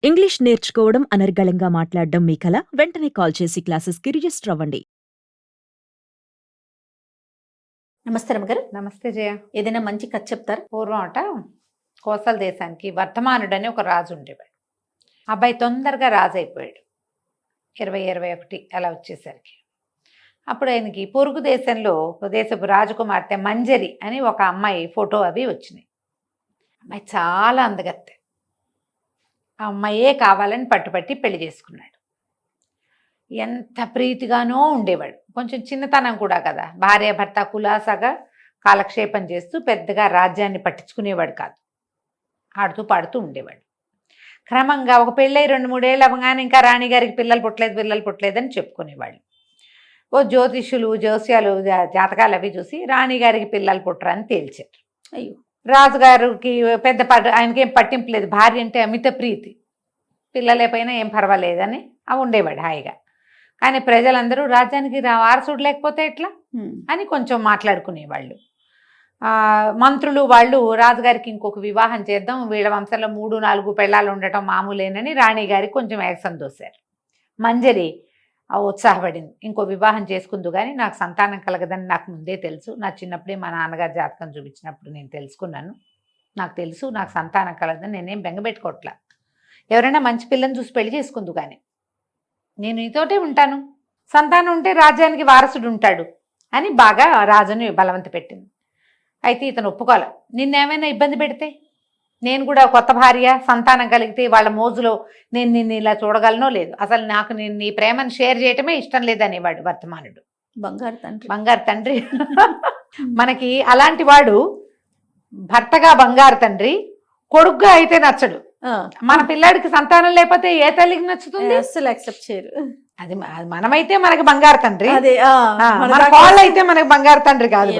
English నేర్చుకోవడం అనర్గళంగా మాట్లాడడం మీ కల? వెంటనే కాల్ చేసి క్లాసెస్‌కి రిజిస్టర్ అవ్వండి. నమస్తే రమ్మగారు. నమస్తే జయ. ఏదైనా మంచి కథ చెప్తారా? పూర్వం అట కోసల దేశానికి వర్ధమానుడని ఒక రాజు ఉండేవాడు. అబ్బాయి తొందరగా రాజు అయిపోయాడు. 20-21 అలా వచ్చేసరికి అప్పుడు ఆయనకి పొరుగు దేశంలో దేశపు రాజకుమార్తె మంజరి అని ఒక అమ్మాయి ఫోటో అవి వచ్చినాయి. అమ్మాయి చాలా అందగత్తె. ఆ అమ్మాయే కావాలని పట్టుపట్టి పెళ్లి చేసుకున్నాడు. ఎంత ప్రీతిగానో ఉండేవాడు. కొంచెం చిన్నతనం కూడా కదా, భార్య భర్త కులాసాగా కాలక్షేపం చేస్తూ పెద్దగా రాజ్యాన్ని పట్టించుకునేవాడు కాదు. ఆడుతూ పాడుతూ ఉండేవాడు. క్రమంగా ఒక పెళ్ళై 2-3 ఏళ్ళు అవగానే ఇంకా రాణిగారికి పిల్లలు పుట్టలేదని చెప్పుకునేవాళ్ళు. ఓ జ్యోతిష్యులు జోస్యాలు జాతకాలు అవి చూసి రాణిగారికి పిల్లలు పుట్టరని తేల్చారు. అయ్యో. రాజుగారికి పెద్ద ఆయనకేం పట్టింపు లేదు. భార్య అంటే అమిత ప్రీతి. పిల్లలేపైనా ఏం పర్వాలేదని ఉండేవాడు హాయిగా. కానీ ప్రజలందరూ రాజ్యానికి వారసుడు లేకపోతే ఎట్లా అని కొంచెం మాట్లాడుకునేవాళ్ళు. మంత్రులు వాళ్ళు రాజుగారికి ఇంకొక వివాహం చేద్దాం, వీళ్ళ వంశంలో 3-4 పెళ్ళాలు ఉండటం మామూలేనని రాణిగారికి కొంచెం యాక్సం దోశారు. మంజరి ఉత్సాహపడింది. ఇంకో వివాహం చేసుకుందు కానీ నాకు సంతానం కలగదని నాకు ముందే తెలుసు. నా చిన్నప్పుడే మా నాన్నగారు జాతకం చూపించినప్పుడు నేను తెలుసుకున్నాను. నాకు తెలుసు నాకు సంతానం కలగదని, నేనేం బెంగపెట్టుకోవట్లా. ఎవరైనా మంచి పిల్లని చూసి పెళ్లి చేసుకుందు కానీ నేను నీతోటే ఉంటాను, సంతానం ఉంటే రాజ్యానికి వారసుడు ఉంటాడు అని బాగా రాజుని బలవంత పెట్టింది. అయితే ఇతను ఒప్పుకోవాలి. నిన్నేమైనా ఇబ్బంది పెడితే, నేను కూడా కొత్త భార్య సంతానం కలిగితే వాళ్ళ మోజులో నేను నిన్ను ఇలా చూడగలనో లేదు, అసలు నాకు నేను నీ ప్రేమను షేర్ చేయటమే ఇష్టం లేదనేవాడు వర్ధమానుడు. బంగారు తండ్రి మనకి అలాంటి వాడు భర్తగా బంగారు తండ్రి, కొడుకుగా అయితే నచ్చడు. మన పిల్లాడికి సంతానం లేకపోతే ఏ తల్లికి నచ్చుతుంది? అస్సలు యాక్సెప్ట్ చేయరు. అది మనమైతే మనకి బంగారు తండ్రి, అదే మన కోళ్ళు అయితే మనకి బంగారు తండ్రి కాదు.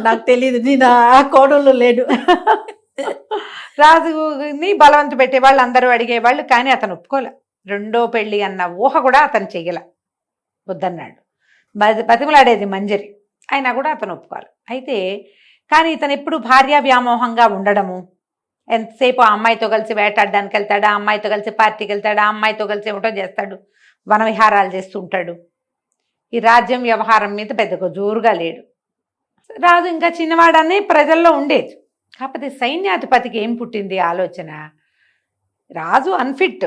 నాకు తెలియదు, నేను ఆ కోడళ్ళు లేడు. రాజుని బలవంత పెట్టేవాళ్ళు, అందరూ అడిగేవాళ్ళు. కానీ అతను ఒప్పుకోలే. రెండో పెళ్లి అన్న ఊహ కూడా అతను చెయ్యల, వద్దన్నాడు. బతిమలాడేది మంజరి, అయినా కూడా అతను ఒప్పుకోవాలి. అయితే కానీ ఇతను ఎప్పుడు భార్యా వ్యామోహంగా ఉండడము, ఎంతసేపు ఆ అమ్మాయితో కలిసి వేటాడడానికి వెళ్తాడు, ఆ అమ్మాయితో కలిసి పార్టీకి వెళ్తాడు, ఆ అమ్మాయితో కలిసి ఏమిటో చేస్తాడు, వనవిహారాలు చేస్తూ ఉంటాడు. ఈ రాజ్యం వ్యవహారం మీద పెద్దగా జోరుగా లేడు. రాజు ఇంకా చిన్నవాడని ప్రజల్లో ఉండేది. కాకపోతే సైన్యాధిపతికి ఏం పుట్టింది ఆలోచన, రాజు అన్ఫిట్,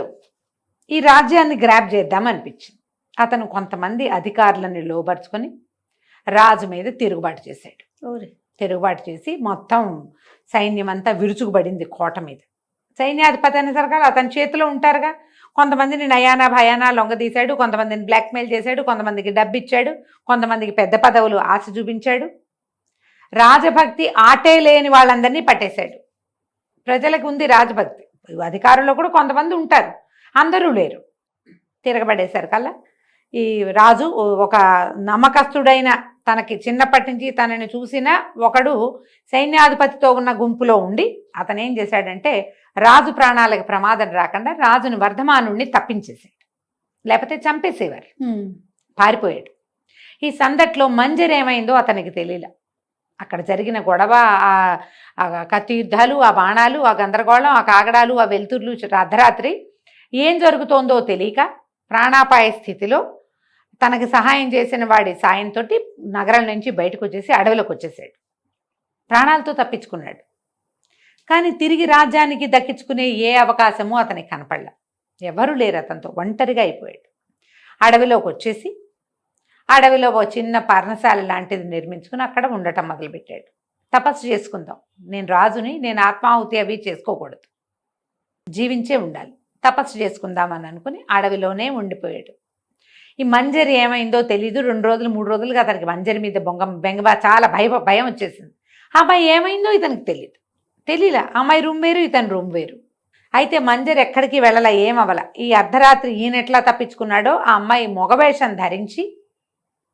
ఈ రాజ్యాన్ని గ్రాప్ చేద్దామనిపించింది. అతను కొంతమంది అధికారులను లోబరుచుకొని రాజు మీద తిరుగుబాటు చేశాడు. తిరుగుబాటు చేసి మొత్తం సైన్యం అంతా విరుచుకుపడింది కోట మీద. సైన్యాధిపతి అనేసరికి అతని చేతిలో ఉంటారుగా. కొంతమందిని నయానా భయానా లొంగదీశాడు, కొంతమందిని బ్లాక్మెయిల్ చేశాడు, కొంతమందికి డబ్బు ఇచ్చాడు, కొంతమందికి పెద్ద పదవులు ఆశ చూపించాడు. రాజభక్తి ఆటే లేని వాళ్ళందరినీ పట్టేశాడు. ప్రజలకు ఉంది రాజభక్తి, అధికారుల్లో కూడా కొంతమంది ఉంటారు, అందరూ లేరు. తిరగబడేశారు కల్లా ఈ రాజు ఒక నమ్మకస్తుడైన, తనకి చిన్నప్పటి నుంచి తనని చూసిన ఒకడు సైన్యాధిపతితో ఉన్న గుంపులో ఉండి అతను ఏం చేశాడంటే, రాజు ప్రాణాలకు ప్రమాదం రాకుండా రాజుని వర్ధమానుడిని తప్పించేసాడు, లేకపోతే చంపేసేవారు. పారిపోయాడు. ఈ సందట్లో మంజరి ఏమైందో అతనికి తెలియలే. అక్కడ జరిగిన గొడవ, ఆ కత్తి యుద్ధాలు, ఆ బాణాలు, ఆ గందరగోళం, ఆ కాగడాలు, ఆ వెలుతుర్లు, అర్ధరాత్రి ఏం జరుగుతోందో తెలియక ప్రాణాపాయ స్థితిలో తనకి సహాయం చేసిన వాడి సాయంతో నగరం నుంచి బయటకు వచ్చేసి అడవిలోకి వచ్చేసాడు. ప్రాణాలతో తప్పించుకున్నాడు. కానీ తిరిగి రాజ్యానికి దక్కించుకునే ఏ అవకాశమూ అతనికి కనపడలే. ఎవరూ లేరు, అతనితో ఒంటరిగా అయిపోయాడు. అడవిలోకి వచ్చేసి అడవిలో ఓ చిన్న పర్ణశాల లాంటిది నిర్మించుకుని అక్కడ ఉండటం మొదలుపెట్టాడు. తపస్సు చేసుకుందాం, నేను రాజుని, నేను ఆత్మాహుతి అవి చేసుకోకూడదు, జీవించే ఉండాలి, తపస్సు చేసుకుందామని అనుకుని అడవిలోనే ఉండిపోయాడు. ఈ మంజరి ఏమైందో తెలీదు. 2 రోజులు 3 రోజులుగా అతనికి మంజరి మీద బెంగ చాలా భయం వచ్చేసింది. ఆ అమ్మాయి ఏమైందో ఇతనికి తెలియలా. అమ్మాయి రూమ్ వేరు, ఇతని రూమ్ వేరు. అయితే మంజరి ఎక్కడికి వెళ్ళలా, ఏమవల. ఈ అర్ధరాత్రి ఈయనెట్లా తప్పించుకున్నాడో ఆ అమ్మాయి మొగవేషం ధరించి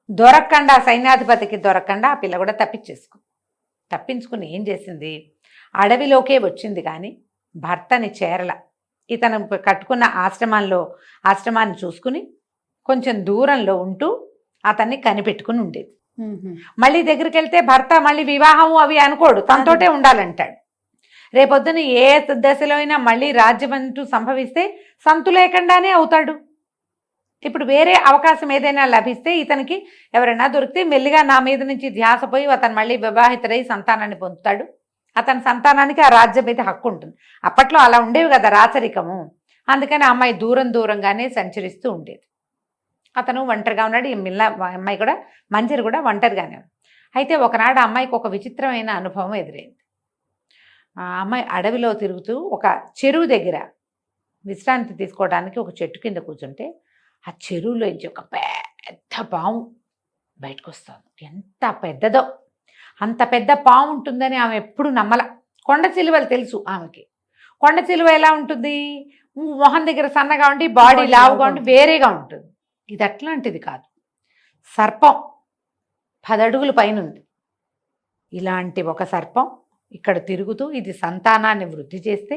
దొరక్కండా, సైన్యాధిపతికి దొరక్కండా ఆ పిల్ల కూడా తప్పించుకుని ఏం చేసింది, అడవిలోకే వచ్చింది. కానీ భర్తని చేరల. ఇతను కట్టుకున్న ఆశ్రమాన్ని చూసుకుని కొంచెం దూరంలో ఉంటూ అతన్ని కనిపెట్టుకుని ఉండేది. మళ్ళీ దగ్గరికి వెళ్తే భర్త మళ్ళీ వివాహము అవి అనుకోడు, తనతోటే ఉండాలంటాడు. రేపొద్దున ఏ దశలో అయినా మళ్ళీ రాజ్యం అంటూ సంభవిస్తే సంతు లేకుండానే అవుతాడు. ఇప్పుడు వేరే అవకాశం ఏదైనా లభిస్తే ఇతనికి ఎవరైనా దొరికితే మెల్లిగా నా మీద నుంచి ధ్యాస పోయి అతను మళ్ళీ వివాహితుడై సంతానాన్ని పొందుతాడు. అతని సంతానానికి ఆ రాజ్యం మీద హక్కు ఉంటుంది. అప్పట్లో అలా ఉండేవి కదా రాచరికము. అందుకని ఆ అమ్మాయి దూరంగానే సంచరిస్తూ ఉండేది. అతను ఒంటరిగా ఉన్నాడు. ఈ అమ్మాయి కూడా మంజరి కూడా ఒంటరిగానే ఉంది. అయితే ఒకనాడు ఆ అమ్మాయికి ఒక విచిత్రమైన అనుభవం ఎదురైంది. ఆ అమ్మాయి అడవిలో తిరుగుతూ ఒక చెరువు దగ్గర విశ్రాంతి తీసుకోవడానికి ఒక చెట్టు కింద కూర్చుంటే ఆ చెరువులో నుంచి ఒక పెద్ద పాము బయటకు వస్తుంది. ఎంత పెద్దదో! అంత పెద్ద పాము ఉంటుందని ఆమె ఎప్పుడు నమ్మల. కొండ చిలువలు తెలుసు ఆమెకి. కొండ చిలువ ఎలా ఉంటుంది? మొహం దగ్గర సన్నగా ఉండి బాడీ లావుగా ఉండి వేరేగా ఉంటుంది. ఇది అట్లాంటిది కాదు. సర్పం 10 అడుగుల పైన ఉంది. ఇలాంటి ఒక సర్పం ఇక్కడ తిరుగుతూ ఇది సంతానాన్ని వృద్ధి చేస్తే,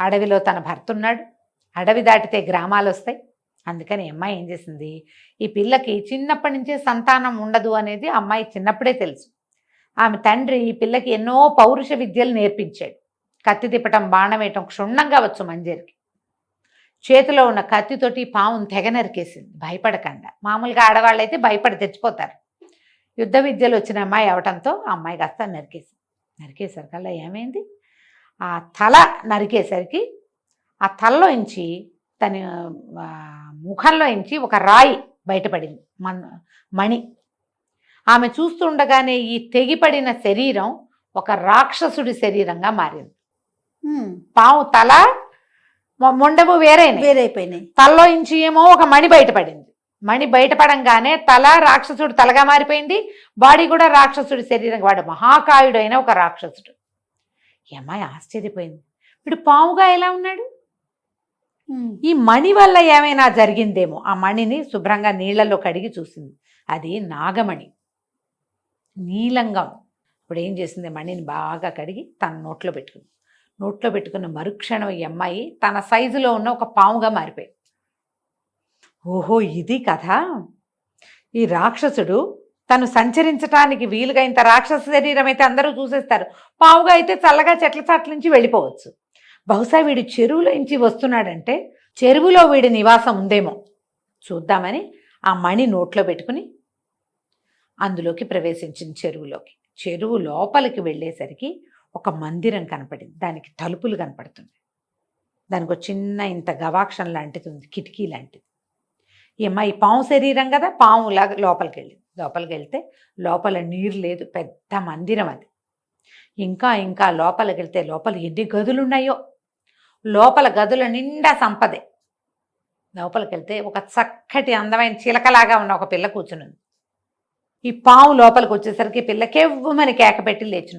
అడవిలో తన భర్త ఉన్నాడు, అడవి దాటితే గ్రామాలు వస్తాయి. అందుకని అమ్మాయి ఏం చేసింది, ఈ పిల్లకి చిన్నప్పటి నుంచే సంతానం ఉండదు అనేది అమ్మాయి చిన్నప్పుడే తెలుసు. ఆమె తండ్రి ఈ పిల్లకి ఎన్నో పౌరుష విద్యలు నేర్పించాడు. కత్తి తిప్పటం, బాణం వేయటం క్షుణ్ణంగా వచ్చు మంజరికి. చేతిలో ఉన్న కత్తితోటి పావును తెగ నరికేసింది భయపడకుండా. మామూలుగా ఆడవాళ్ళైతే భయపడి తెచ్చిపోతారు. యుద్ధ విద్యలు వచ్చిన అమ్మాయి అవటంతో ఆ అమ్మాయి కాస్త నరికేసరికల్లా ఏమైంది, ఆ తల నరికేసరికి ఆ తలలోంచి తన ముఖంలోంచి ఒక రాయి బయటపడింది, మణి. ఆమె చూస్తుండగానే ఈ తెగిపడిన శరీరం ఒక రాక్షసుడి శరీరంగా మారింది. పాము తల మొండము వేరైపోయినాయి. తలలో ఇంచి ఏమో ఒక మణి బయటపడింది. మణి బయటపడంగానే తల రాక్షసుడు తలగా మారిపోయింది, బాడీ కూడా రాక్షసుడి శరీరం. వాడు మహాకాయుడు అయిన ఒక రాక్షసుడు. ఈ అమ్మాయి ఆశ్చర్యపోయింది, వీడు పాముగా ఎలా ఉన్నాడు? ఈ మణి వల్ల ఏమైనా జరిగిందేమో. ఆ మణిని శుభ్రంగా నీళ్లలో కడిగి చూసింది. అది నాగమణి, నీలంగా. ఇప్పుడు ఏం చేసింది, మణిని బాగా కడిగి తన నోట్లో పెట్టుకుంది. నోట్లో పెట్టుకున్న మరుక్షణం ఈ అమ్మాయి తన సైజులో ఉన్న ఒక పాముగా మారిపోయింది. ఓహో, ఇది కథ. ఈ రాక్షసుడు తను సంచరించటానికి వీలుగా, ఇంత రాక్షస శరీరం అయితే అందరూ చూసేస్తారు, పావుగా అయితే చల్లగా చెట్ల చాట్ల నుంచి వెళ్ళిపోవచ్చు. బహుశా వీడు చెరువులో నుంచి వస్తున్నాడంటే చెరువులో వీడి నివాసం ఉందేమో చూద్దామని ఆ మణి నోట్లో పెట్టుకుని అందులోకి ప్రవేశించింది. చెరువు లోపలికి వెళ్ళేసరికి ఒక మందిరం కనపడింది. దానికి తలుపులు కనపడుతుంది. దానికి ఒక చిన్న ఇంత గవాక్షం లాంటిది ఉంది, కిటికీ లాంటిది. ఈ అమ్మాయి పాము శరీరం కదా, పాములాగా లోపలికి వెళ్తే లోపల నీరు లేదు, పెద్ద మందిరం అది. ఇంకా లోపలికి వెళ్తే లోపల ఎన్ని గదులున్నాయో. లోపల గదుల నిండా సంపదే. లోపలికి వెళ్తే ఒక చక్కటి అందమైన చిలకలాగా ఉన్న ఒక పిల్ల కూర్చునుంది. ఈ పాము లోపలికి వచ్చేసరికి పిల్ల కెవ్వుమని కేక పెట్టి లేచి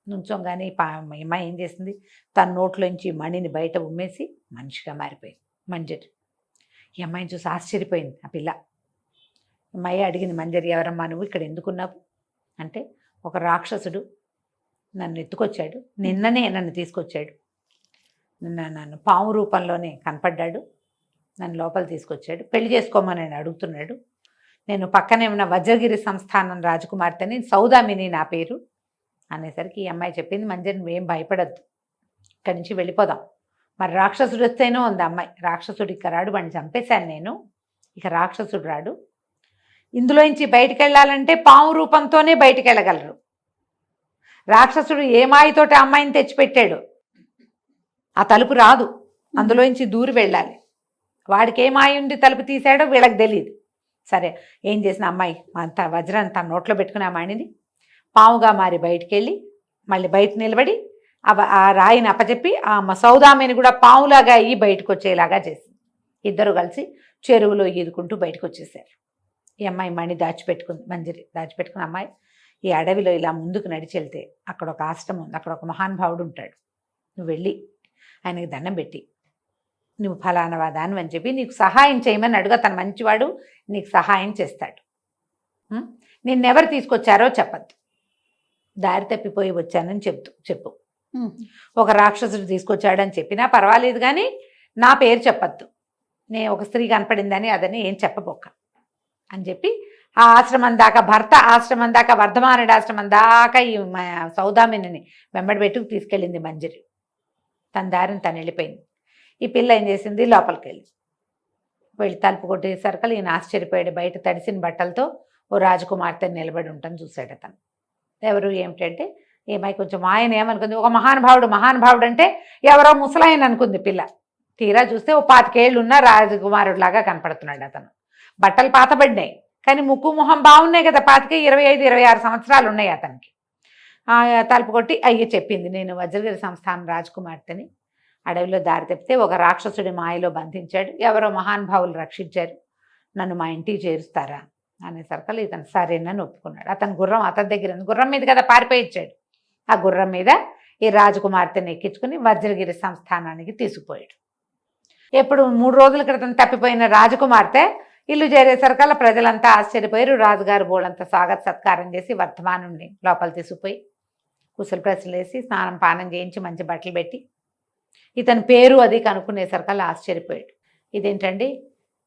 నుంచోగానే అమ్మాయి ఏం చేసింది, తన నోట్లోంచి మణిని బయట ఉమ్మేసి మనిషిగా మారిపోయింది మంజరి. ఈ అమ్మాయిని చూసి ఆశ్చర్యపోయింది ఆ పిల్ల. అమ్మాయి అడిగింది, మంజరి ఎవరమ్మా నువ్వు, ఇక్కడ ఎందుకున్నావు అంటే, ఒక రాక్షసుడు నన్ను ఎత్తుకొచ్చాడు, నిన్ననే నన్ను తీసుకొచ్చాడు, నన్ను పాము రూపంలోనే కనపడ్డాడు, నన్ను లోపల తీసుకొచ్చాడు, పెళ్లి చేసుకోమని ఆయన అడుగుతున్నాడు. నేను పక్కనే ఉన్న వజ్రగిరి సంస్థానం రాజకుమార్తెని, సౌదామిని నా పేరు అనేసరికి ఈ అమ్మాయి చెప్పింది, మంజరి నువ్వేం భయపడద్దు, ఇక్కడి నుంచి వెళ్ళిపోదాం. మరి రాక్షసుడు వస్తేనో ఉంది అమ్మాయి. రాక్షసుడు ఇక రాడు, వాడిని చంపేశాను నేను, ఇక రాక్షసుడు రాడు. ఇందులోంచి బయటికి వెళ్ళాలంటే పాము రూపంతోనే బయటికి వెళ్ళగలరు. రాక్షసుడు ఏ మాయతోటి అమ్మాయిని తెచ్చిపెట్టాడు, ఆ తలుపు రాదు, అందులోంచి దూరి వెళ్ళాలి. వాడికి ఏ మాయ ఉండి తలుపు తీసాడో వీళ్ళకి తెలియదు. సరే, ఏం చేసిన అమ్మాయి అంత వజ్రాన్ని తన నోట్లో పెట్టుకుని ఆ మాయని పాముగా మారి బయటికి వెళ్ళి మళ్ళీ బయట నిలబడి ఆ రాయిని అప్పచెప్పి ఆ సౌదామిని కూడా పాములాగా అయ్యి బయటకు వచ్చేలాగా చేసింది. ఇద్దరు కలిసి చెరువులో ఈదుకుంటూ బయటకు వచ్చేసారు. ఈ అమ్మాయి మణి దాచిపెట్టుకుంది, మంజరి దాచిపెట్టుకున్న అమ్మాయి ఈ అడవిలో ఇలా ముందుకు నడిచి వెళ్తే అక్కడ ఒక ఆశ్రమం ఉంది, అక్కడ ఒక మహానుభావుడు ఉంటాడు. నువ్వు వెళ్ళి ఆయనకి దండం పెట్టి నువ్వు ఫలానా దాన్ని అని చెప్పి నీకు సహాయం చేయమని అడుగు. తను మంచివాడు, నీకు సహాయం చేస్తాడు. నిన్నెవరు తీసుకొచ్చారో చెప్పద్దు, దారి తప్పిపోయి వచ్చానని చెప్పు. ఒక రాక్షసుడు తీసుకొచ్చాడని చెప్పినా పర్వాలేదు, కానీ నా పేరు చెప్పద్దు, నేను ఒక స్త్రీ కనపడిందని అదని ఏం చెప్పబోక్క అని చెప్పి ఆ ఆశ్రమం దాకా, భర్త ఆశ్రమం దాకా, వర్ధమానుడి ఆశ్రమం దాకా ఈ సౌదామిని వెంబడి పెట్టుకు తీసుకెళ్ళింది మంజరి. తన దారిని తను వెళ్ళిపోయింది. ఈ పిల్ల ఏం చేసింది, లోపలికి వెళ్ళి తలుపు కొట్టేసరికి ఈయన ఆశ్చర్యపోయాడు. బయట తడిసిన బట్టలతో ఓ రాజకుమార్తె నిలబడి ఉంటాను చూశాడు అతను. ఎవరు ఏమిటంటే, ఏమై కొంచెం ఆయన ఏమనుకుంది, ఒక మహానుభావుడు అంటే ఎవరో ముసలాయన అనుకుంది పిల్ల. తీరా చూస్తే ఓ 25 ఏళ్ళు ఉన్న రాజకుమారుడిలాగా కనపడుతున్నాడు అతను. బట్టలు పాతబడినాయి కానీ ముక్కు మొహం బాగున్నాయి కదా. 25, 25, 26 సంవత్సరాలు ఉన్నాయి అతనికి. తలుపు కొట్టి అయ్యి చెప్పింది, నేను వజ్రగిరి సంస్థానం రాజకుమార్తెని. అడవిలో దారి తప్పితే ఒక రాక్షసుడి మాయలో బంధించాడు, ఎవరో మహానుభావులు రక్షించారు, నన్ను మా ఇంటికి చేరుస్తారా అనేసరికి ఇతను సరేనని ఒప్పుకున్నాడు. అతను గుర్రం అతని దగ్గర గుర్రం మీద కదా పారిపోయి ఇచ్చాడు. ఆ గుర్రం మీద ఈ రాజకుమార్తెని ఎక్కించుకుని వజ్రగిరి సంస్థానానికి తీసుకుపోయాడు. ఎప్పుడు 3 రోజుల క్రితం తప్పిపోయిన రాజకుమార్తె ఇల్లు చేరేసరికల్లా ప్రజలంతా ఆశ్చర్యపోయారు. రాజుగారు బోళంతా స్వాగత సత్కారం చేసి వర్ధమానుడిని లోపల తీసుకుపోయి కుశల ప్రశ్నలు వేసి స్నానం పానం చేయించి మంచి బట్టలు పెట్టి ఇతని పేరు అది కనుక్కునేసరికల్లా ఆశ్చర్యపోయాడు. ఇదేంటండి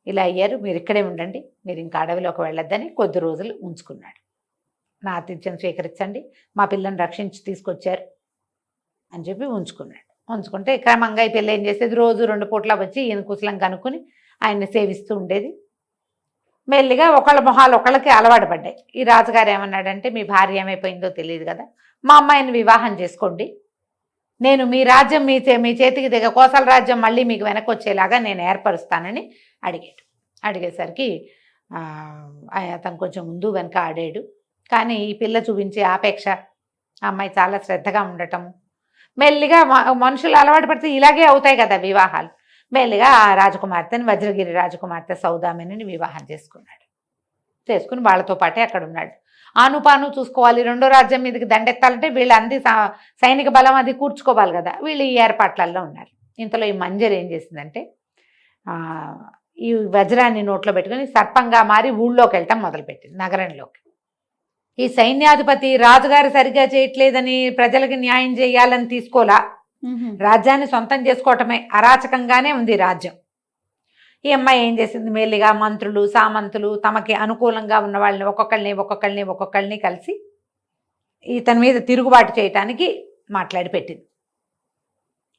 ఇలా అయ్యారు, మీరు ఇక్కడే ఉండండి, మీరు ఇంకా అడవిలోకి వెళ్ళొద్దని కొద్ది రోజులు ఉంచుకున్నాడు. నా ఆతిథ్యం స్వీకరించండి, మా పిల్లని రక్షించి తీసుకొచ్చారు అని చెప్పి ఉంచుకున్నాడు. ఉంచుకుంటే క్రమంగా ఈ పిల్ల ఏం చేసేది, రోజు 2 పూట్ల వచ్చి ఈయన కుశలం కనుక్కొని ఆయన్ని సేవిస్తూ ఉండేది. మెల్లిగా ఒకళ్ళ మొహాలు ఒకళ్ళకి అలవాటు పడ్డాయి. ఈ రాజుగారు ఏమన్నాడంటే, మీ భార్య ఏమైపోయిందో తెలియదు కదా, మా అమ్మాయిని వివాహం చేసుకోండి, నేను మీ రాజ్యం మీ చేతికి కోసల రాజ్యం మళ్ళీ మీకు వెనక్కి వచ్చేలాగా నేను ఏర్పరుస్తానని అడిగాడు. అడిగేసరికి అతను కొంచెం ముందు వెనక ఆడాడు. కానీ ఈ పిల్ల చూపించే ఆపేక్ష, ఆ అమ్మాయి చాలా శ్రద్ధగా ఉండటము, మెల్లిగా మనుషులు అలవాటు పడితే ఇలాగే అవుతాయి కదా వివాహాలు. మెల్లిగా ఆ రాజకుమార్తెని, వజ్రగిరి రాజకుమార్తె సౌదామిని వివాహం చేసుకున్నాడు. చేసుకుని వాళ్ళతో పాటే అక్కడ ఉన్నాడు. ఆనుపాను చూసుకోవాలి, 2వ రాజ్యం మీదకి దండెత్తాలంటే వీళ్ళు అంది సైనిక బలం అది కూర్చుకోవాలి కదా, వీళ్ళు ఈ ఏర్పాట్లలో ఉన్నారు. ఇంతలో ఈ మంజరి ఏం చేసిందంటే, ఈ వజ్రాన్ని నోట్లో పెట్టుకుని సర్పంగా మారి ఊళ్ళోకి వెళ్ళటం మొదలుపెట్టింది, నగరంలోకి. ఈ సైన్యాధిపతి రాజుగారు సరిగ్గా చేయట్లేదని ప్రజలకి న్యాయం చేయాలని తీసుకోలా, రాజ్యాన్ని సొంతం చేసుకోవటమే అరాచకంగానే ఉంది రాజ్యం. ఈ అమ్మాయి ఏం చేసింది, మెల్లిగా మంత్రులు సామంతులు తమకి అనుకూలంగా ఉన్న వాళ్ళని ఒక్కొక్కళ్ళని కలిసి ఇతని మీద తిరుగుబాటు చేయటానికి పెట్టింది.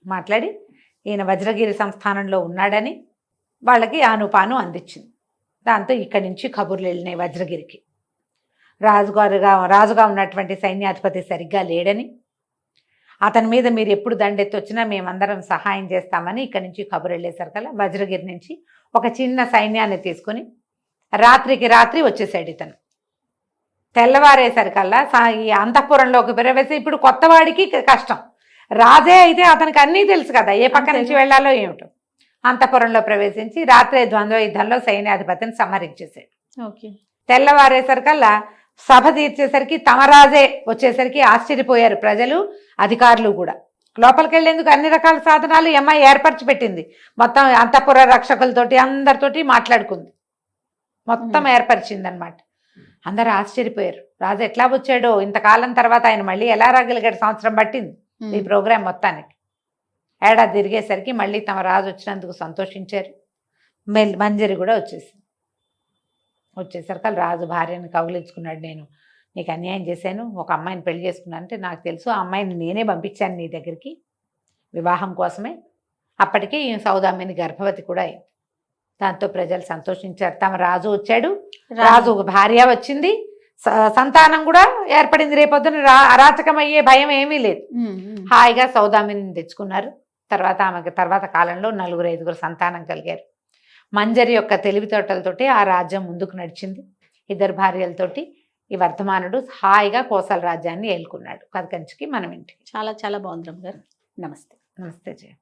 మాట్లాడి ఈయన వజ్రగిరి సంస్థానంలో ఉన్నాడని వాళ్ళకి ఆనుపాను అందించింది. దాంతో ఇక్కడి నుంచి కబుర్లు వెళ్ళినాయి వజ్రగిరికి. రాజుగా ఉన్నటువంటి సైన్యాధిపతి సరిగ్గా లేడని, అతని మీద మీరు ఎప్పుడు దండెత్తి వచ్చినా మేమందరం సహాయం చేస్తామని ఇక్కడి నుంచి కబురు వెళ్ళేసరికల్లా వజ్రగిరి నుంచి ఒక చిన్న సైన్యాన్ని తీసుకుని రాత్రికి రాత్రి వచ్చేసాడు ఇతను. తెల్లవారేసరికల్లా ఈ అంతఃపురంలోకి ప్రవేశం. ఇప్పుడు కొత్తవాడికి కష్టం, రాజే అయితే అతనికి అన్నీ తెలుసు కదా, ఏ పక్క నుంచి వెళ్ళాలో ఏమిటో. అంతఃపురంలో ప్రవేశించి రాత్రే ద్వంద్వ యుద్ధంలో సైన్యాధిపతిని సంహరించేశాడు. తెల్లవారేసరికల్లా సభ తీర్చేసరికి తమ రాజే వచ్చేసరికి ఆశ్చర్యపోయారు ప్రజలు, అధికారులు కూడా. లోపలికి వెళ్లేందుకు అన్ని రకాల సాధనాలు అమ్మాయి ఏర్పరిచి పెట్టింది. మొత్తం అంతఃపుర రక్షకులతోటి అందరితోటి మాట్లాడుకుంది, మొత్తం ఏర్పరిచింది అనమాట. అందరూ ఆశ్చర్యపోయారు, రాజు ఎట్లా వచ్చాడో, ఇంతకాలం తర్వాత ఆయన మళ్ళీ ఎలా రాగలిగాడు, సంవత్సరం పట్టింది ఈ ప్రోగ్రాం మొత్తానికి. ఏడాది తిరిగేసరికి మళ్ళీ తమ రాజు వచ్చినందుకు సంతోషించారు. మంజరి కూడా వచ్చేసరికి రాజు భార్యను కౌగిలించుకున్నాడు. నేను నీకు అన్యాయం చేశాను, ఒక అమ్మాయిని పెళ్లి చేసుకున్నాను అంటే నాకు తెలుసు, ఆ అమ్మాయిని నేనే పంపించాను నీ దగ్గరికి వివాహం కోసమే. అప్పటికే ఈ సౌదామిని గర్భవతి కూడా అయింది. దాంతో ప్రజలు సంతోషించారు. తమ రాజు వచ్చాడు, రాజు భార్య వచ్చింది, సంతానం కూడా ఏర్పడింది. రేపొద్దున అరాచకం అయ్యే భయం ఏమీ లేదు. హాయిగా సౌదామిని తెచ్చుకున్నారు. తర్వాత కాలంలో 4-5 సంతానం కలిగారు. మంజరి యొక్క తెలివితేటలతోటి ఆ రాజ్యం ముందుకు నడిచింది. 2 భార్యలతోటి ఈ వర్ధమానుడు హాయిగా కోసల రాజ్యాన్ని ఏలుకున్నాడు. కథ కంచికి మనం ఇంటికి. చాలా చాలా బాగుంది రమ్య గారు. నమస్తే. నమస్తే జయ.